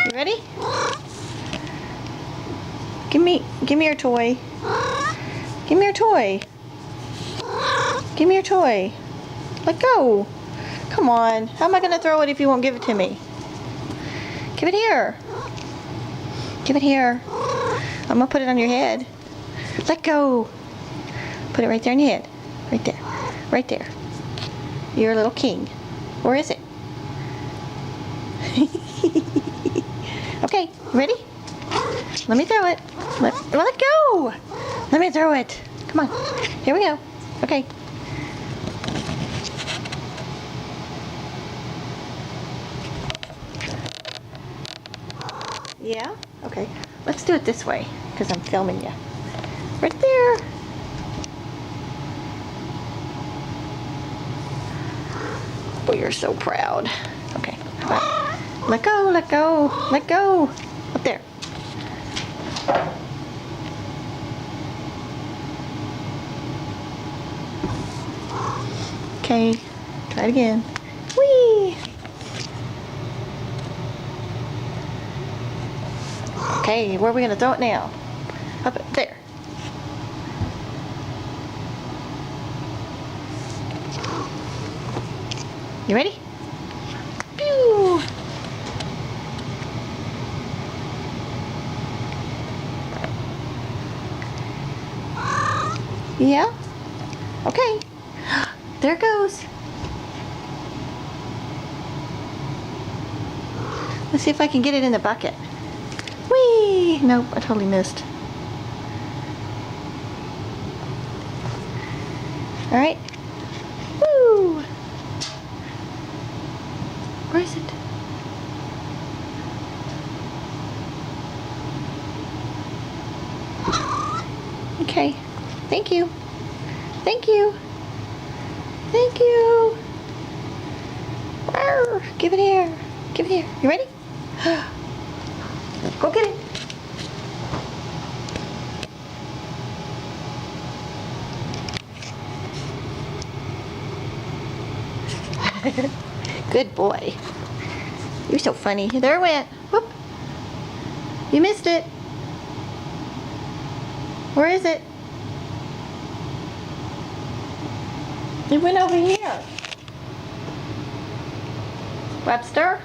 You ready? Give me your toy. Give me your toy. Give me your toy. Let go. Come on. How am I going to throw it if you won't give it to me? Give it here. Give it here. I'm going to put it on your head. Let go. Put it right there on your head. Right there. Right there. You're a little king. Where is it? Okay, ready? Let me throw it. Let go. Let me throw it. Come on. Here we go. Okay. Yeah? Okay. Let's do it this way because I'm filming you. Right there. Oh, you're so proud. Okay. Let go, let go, let go. Up there. Okay. Try it again. Whee! Okay, where are we going to throw it now? Up there. You ready? Pew! Yeah? Okay. There it goes. Let's see if I can get it in the bucket. Whee! Nope, I totally missed. Alright. Woo! Where is it? Okay. Thank you. Thank you. Thank you. Rawr. Give it here. Give it here. You ready? Go get it. Good boy. You're so funny. There it went. Whoop. You missed it. Where is it? It went over here. Webster?